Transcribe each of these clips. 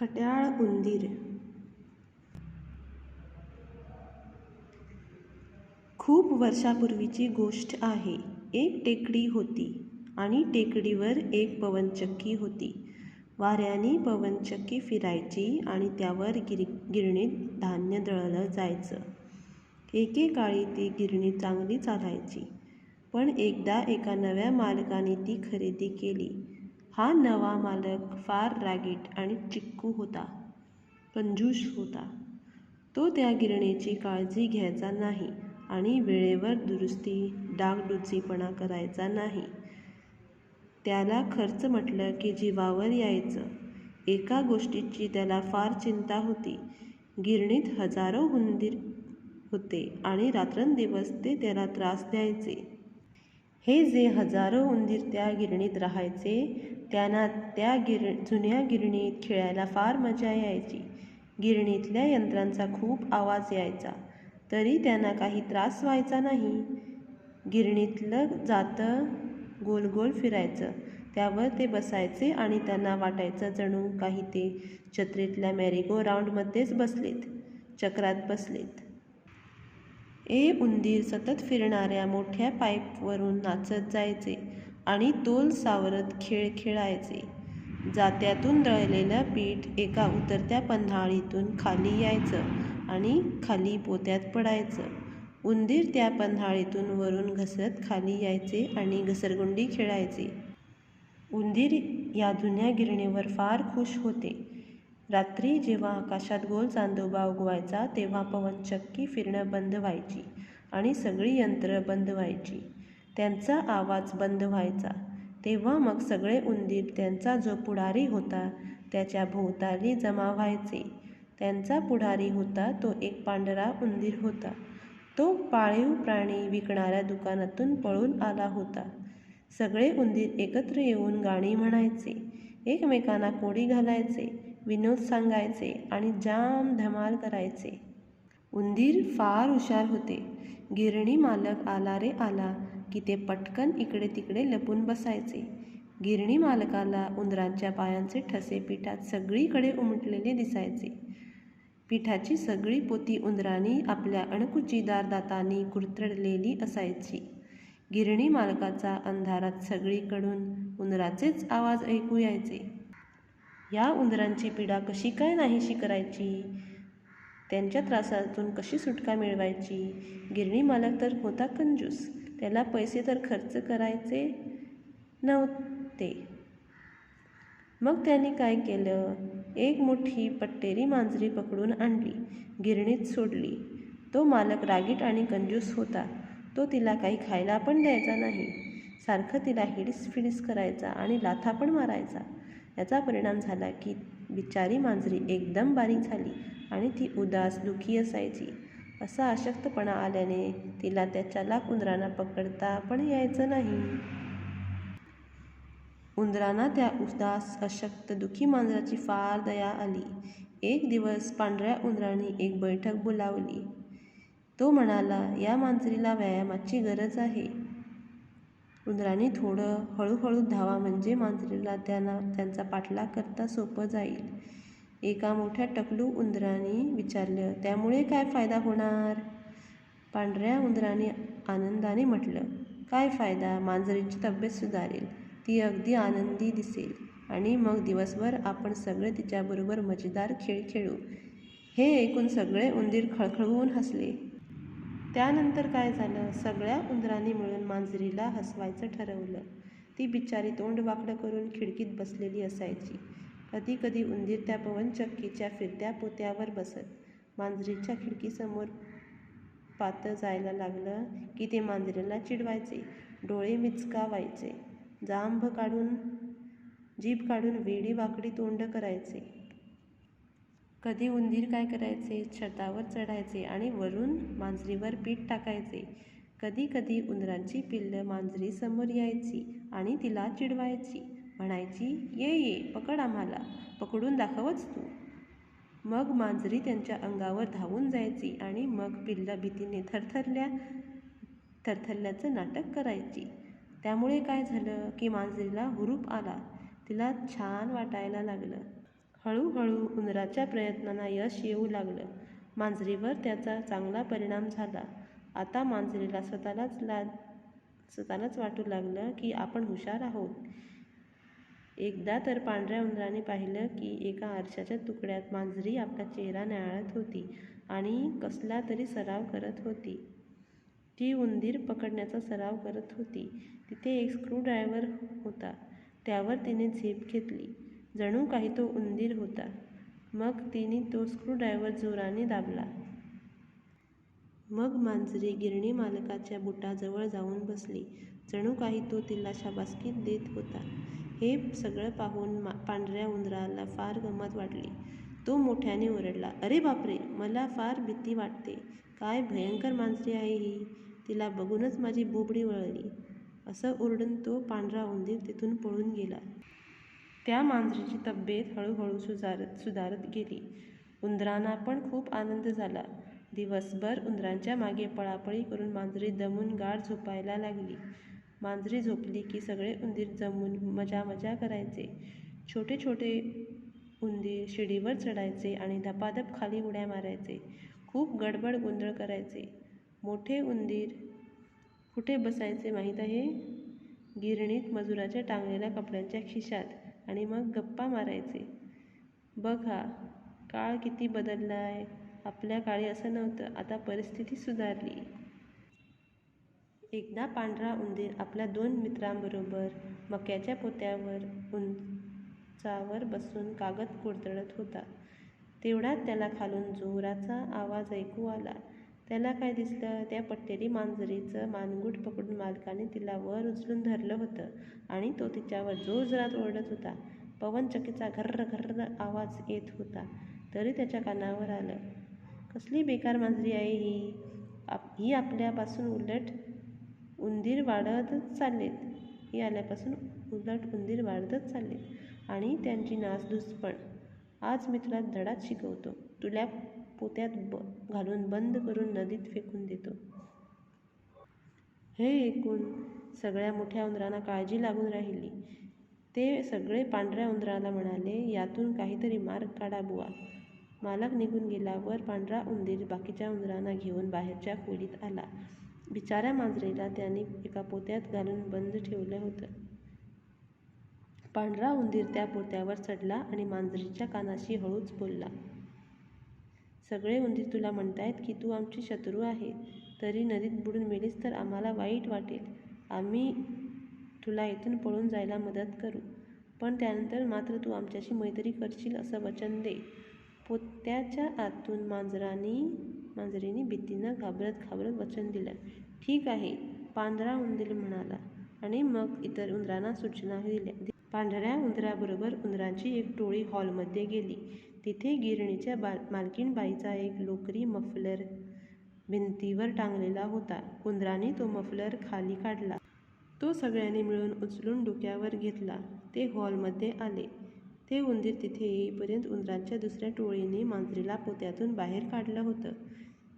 खट्याळ उंदीर. खूप वर्षापूर्वीची गोष्ट आहे. एक टेकडी होती आणि टेकडीवर एक पवनचक्की होती. वाऱ्याने पवनचक्की फिरायची आणि त्यावर गिरणीत धान्य दळलं जायचं. एकेकाळी ती गिरणी चांगली चालायची. पण एकदा एका नव्या मालकाने ती खरेदी केली. हा नवा मालक फार रागीट आणि चिक्कू होता, कंजूस होता. तो त्या गिरणीची काळजी घ्यायचा नाही आणि वेळेवर दुरुस्ती, डागडुजीपणा करायचा नाही. त्याला खर्च म्हटलं की जीवावर यायचं. एका गोष्टीची त्याला फार चिंता होती. गिरणीत हजारो उंदीर होते आणि रात्रंदिवस ते त्याला त्रास द्यायचे. हे जे हजारो उंदीर त्या गिरणीत राहायचे, त्यांना त्या जुन्या गिरणीत खेळायला फार मजा यायची. गिरणीतल्या यंत्रांचा खूप आवाज यायचा, तरी त्यांना काही त्रास व्हायचा नाही. गिरणीतलं जातं गोल गोल फिरायचं, त्यावर ते बसायचे आणि त्यांना वाटायचं जणू काही ते जत्रेतल्या मॅरीगो राऊंडमध्येच बसलेत, चक्रात बसलेत. उंदीर सतत फिरणाऱ्या मोठ्या पाईपवरून नाचत जायचे आणि तोल सावरत खेळ खेळायचे. जात्यातून दळलेलं पीठ एका उतरत्या पन्हाळीतून खाली यायचं आणि खाली पोत्यात पडायचं. उंदीर त्या पन्हाळीतून वरून घसरत खाली यायचे आणि घसरगुंडी खेळायचे. उंदीर या जुन्या गिरणीवर फार खुश होते. रात्री जेव्हा आकाशात गोल चांदोबा उगवायचा, तेव्हा पवनचक्की फिरणं बंद व्हायची आणि सगळी यंत्रं बंद व्हायची. त्यांचा आवाज बंद व्हायचा. तेव्हा मग सगळे उंदीर त्यांचा जो पुढारी होता त्याच्या भोवताली जमा व्हायचे. त्यांचा पुढारी होता तो एक पांढरा उंदीर होता. तो पाळीव प्राणी विकणाऱ्या दुकानातून पळून आला होता. सगळे उंदीर एकत्र येऊन गाणी म्हणायचे, एकमेकांना कोडी घालायचे, विनोद सांगायचे आणि जाम धमाल करायचे. उंदीर फार हुशार होते. गिरणी मालक आला रे आला की ते पटकन इकडे तिकडे लपून बसायचे. गिरणी मालकाला उंदरांच्या पायांचे ठसे पिठात सगळीकडे उमटलेले दिसायचे. पिठाची सगळी पोती उंदरांनी आपल्या अणकुचीदार दातांनी कुरतडलेली असायची. गिरणी मालकाचा अंधारात सगळीकडून उंदराचेच आवाज ऐकू यायचे. या उंदरांची पीडा कशी काय नाहीशी करायची? त्यांच्या त्रासातून कशी सुटका मिळवायची? गिरणी मालक तर होता कंजूस. त्याला पैसे तर खर्च करायचे नव्हते. मग त्याने काय केलं? एक मोठी पट्टेरी मांजरी पकडून आणली, गिरणीत सोडली. तो मालक रागीट आणि कंजूस होता. तो तिला काही खायला पण द्यायचा नाही. सारखं तिला हिडीस करायचा आणि लाथा पण मारायचा. याचा परिणाम झाला की बिचारी मांजरी एकदम बारीक झाली आणि ती उदास, दुःखी असायची. असा अशक्तपणा आल्याने तिला त्या चलाख उंदरांना पकडता पण यायचं नाही. उंदरांना त्या उदास, अशक्त, दुःखी मांजराची फार दया आली. एक दिवस पांढऱ्या उंदराने एक बैठक बोलावली. तो म्हणाला, या मांजरीला व्यायामाची गरज आहे. उंदरांनी थोडं हळूहळू धावा म्हणजे मांजरीला त्यांचा पाठलाग करता सोपं जाईल. एका मोठ्या टकलू उंदराने विचारलं, त्यामुळे काय फायदा होणार? पांढऱ्या उंदराने आनंदाने म्हटलं, काय फायदा? मांजरीची तब्येत सुधारेल, ती अगदी आनंदी दिसेल आणि मग दिवसभर आपण सगळे तिच्याबरोबर मजेदार खेळ खेळू. हे ऐकून सगळे उंदीर खळखळून हसले. त्यानंतर काय झालं? सगळ्या उंदरांनी मिळून मांजरीला हसवायचं ठरवलं. ती बिचारी तोंड वाकडं करून खिडकीत बसलेली असायची. कधी कधी उंदीर त्या पवनचक्कीच्या फिरत्या पोत्यावर बसत. मांजरीच्या खिडकीसमोर पातं जायला लागलं की ते मांजरीला चिडवायचे, डोळे मिचकावायचे, जीभ काढून वेडी वाकडी तोंड करायचे. कधी उंदीर काय करायचे? छतावर चढायचे आणि वरून मांजरीवर पीठ टाकायचे. कधी कधी उंदरांची पिल्लं मांजरीसमोर यायची आणि तिला चिडवायची, म्हणायची, ये पकड आम्हाला, पकडून दाखवच तू. मग मांजरी त्यांच्या अंगावर धावून जायची आणि मग पिल्लं भीतीने थरथरल्याचं नाटक करायची. त्यामुळे काय झालं की मांजरीला हुरूप आला. तिला छान वाटायला लागलं. हळूहळू उंदराच्या प्रयत्नांना यश येऊ लागलं. मांजरीवर त्याचा चांगला परिणाम झाला. आता मांजरीला स्वतःलाच वाटू लागलं की आपण हुशार आहोत. एकदा तर पांढऱ्या उंदराने पाहिलं की एका आरशाच्या तुकड्यात मांजरी आपला चेहरा न्याहाळत होती आणि कसला तरी सराव करत होती. ती उंदीर पकडण्याचा सराव करत होती. तिथे एक स्क्रूड्रायव्हर होता. त्यावर तिने झेप घेतली. जणू काही तो उंदीर होता. मग तिने तो स्क्रूड्रायव्हर जोराने दाबला. मग मांजरी गिरणी मालकाच्या बुटाजवळ जाऊन बसली. जणू काही तो तिला शाबासकी देत होता. हे सगळं पाहून पांढऱ्या उंदराला फार गंमत वाटली. तो मोठ्याने ओरडला, "अरे बापरे, मला फार भीती वाटते. काय भयंकर मांजरी आहे ही. तिला बघूनच माझी बोबडी वळली." असं ओरडून तो पांढरा उंदीर तिथून पळून गेला. त्या मांजरीची तब्येत हळूहळू सुधारत गेली. उंदरांना पण खूप आनंद झाला. दिवसभर उंदरांच्या मागे पळापळी करून मांजरी दमून गाढ झोपायला लागली. मांजरी झोपली की सगळे उंदीर जमून मजा करायचे. छोटे छोटे उंदीर शिडीवर चढायचे आणि धपाधप खाली उड्या मारायचे. खूप गडबड गोंधळ करायचे. मोठे उंदीर कुठे बसायचे माहीत आहे? गिरणीत मजुराच्या टांगलेल्या कपड्यांच्या खिशात आणि मग गप्पा मारायचे. बघा, काळ किती बदललाय. आपल्या काळी असं नव्हतं. आता परिस्थिती सुधारली. एकदा पांढरा उंदीर आपल्या 2 मित्रांबरोबर मक्याच्या पोत्यावर उंचावर बसून कागद कुरतडत होता. तेवढ्यात त्याला खालून जोराचा आवाज ऐकू आला. त्याला काय दिसलं? त्या पट्टेरी मांजरीचं मानगूट पकडून मालकाने तिला वर उचलून धरलं होतं आणि तो तिच्यावर जोरजोरात ओरडत होता. पवनचक्कीचा घर्र घर्र आवाज येत होता तरी त्याच्या कानावर आलं. कसली बेकार मांजरी आहे ही. ही आपल्यापासून उलट उंदीर वाढतच चाललेत आणि त्यांची नासधूस पण. आज मी तुला धडाच शिकवतो. तुला पोत्यात घालून बंद करून नदीत फेकून देतो. हे ऐकून सगळ्या मोठ्या उंदरांना काळजी लागून राहिली. ते सगळे पांढऱ्या उंदराला म्हणाले, "यातून काहीतरी मार्ग काढा बुवा." मालक निघून गेल्यावर पांढरा उंदीर बाकीच्या उंदरांना घेऊन बाहेरच्या खोलीत आला. बिचाऱ्या मांजरीला त्याने एका पोत्यात घालून बंद ठेवलं होतं. पांढरा उंदीर त्या पोत्यावर चढला आणि मांजरीच्या कानाशी हळूच बोलला, "सगळे उंदीर तुला म्हणतायत की तू आमची शत्रू आहे. तरी नदीत बुडून मेलीस तर आम्हाला वाईट वाटेल. आम्ही तुला इथून पळून जायला मदत करू. पण त्यानंतर मात्र तू आमच्याशी मैत्री करशील असं वचन दे." पोत्याच्या आतून मांजरीने भीतीनं घाबरत वचन दिलं. "ठीक आहे," पांढरा उंदीर म्हणाला आणि मग इतर उंदरांना सूचना दिल्या. पांढऱ्या उंदराबरोबर उंदरांची एक टोळी हॉलमध्ये गेली. तिथे गिरणीच्या मालकीणबाईचा एक लोकरी मफलर भिंतीवर टांगलेला होता. उंदरांनी तो मफलर खाली काढला. तो सगळ्यांनी मिळून उचलून डोक्यावर घेतला. ते हॉलमध्ये आले. ते उंदीर तिथे येईपर्यंत उंदरांच्या दुसऱ्या टोळीने मांजरीला पोत्यातून बाहेर काढलं होतं.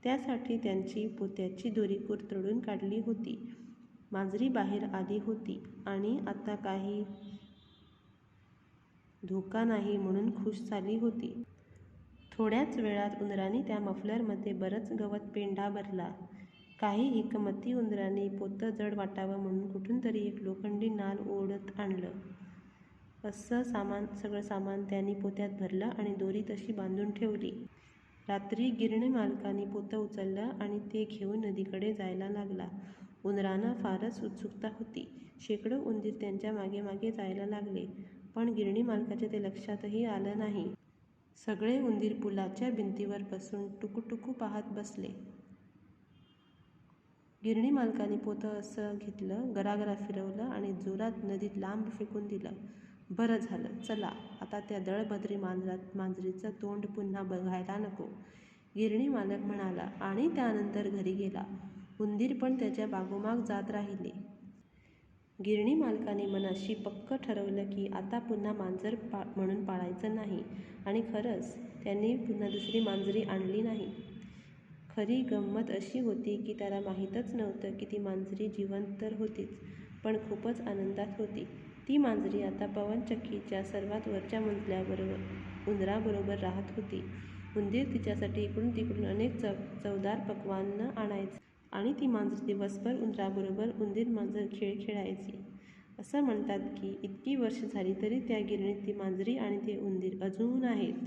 त्यासाठी त्यांची पोत्याची दोरी कुरतडून काढली होती. मांजरी बाहेर आली होती आणि आता काही धोका नाही म्हणून खुश झाली होती. थोड्याच वेळात उंदरांनी त्या मफलरमध्ये बरंच गवत पेंढा भरला. काही हिकमती उंदरांनी पोतं जड वाटावं म्हणून कुठून तरी एक लोखंडी नाल ओढत आणलं. असं सगळं सामान त्यांनी पोत्यात भरलं आणि दोरी तशी बांधून ठेवली. रात्री गिरणी मालकाने पोतं उचललं आणि ते घेऊन नदीकडे जायला लागला. उंदरांना फारच उत्सुकता होती. शेकडो उंदीर त्यांच्या मागे जायला लागले. पण गिरणी मालकाच्या ते लक्षातही आलं नाही. सगळे उंदीर पुलाच्या भिंतीवर बसून टुकूटुकू पाहत बसले. गिरणी मालकाने पोतं असं घेतलं, गरागरा फिरवलं आणि जोरात नदीत लांब फेकून दिलं. "बरं झालं. चला, आता त्या दळभद्री मांजरीचं तोंड पुन्हा बघायला नको," गिरणी मालक म्हणाला आणि त्यानंतर घरी गेला. उंदीर पण त्याच्या मागोमाग जात राहिले. गिरणी मालकाने मनाशी पक्कं ठरवलं की आता पुन्हा मांजर म्हणून पाळायचं नाही आणि खरंच त्यांनी पुन्हा दुसरी मांजरी आणली नाही. खरी गंमत अशी होती की त्याला माहीतच नव्हतं की ती मांजरी जिवंत तर होतीच, पण खूपच आनंदात होती. ती मांजरी आता पवनचक्कीच्या सर्वात वरच्या मजल्यावर उंदराबरोबर राहत होती. उंदीर तिच्यासाठी इकडून तिकडून अनेक चवदार पक्वान्न आणायचे आणि ती मांजर दिवसभर उंदराबरोबर उंदीर मांजर खेळ खेळायची. असं म्हणतात की इतकी वर्ष झाली तरी त्या गिरणीत ती मांजरी आणि ते उंदीर अजून आहेत.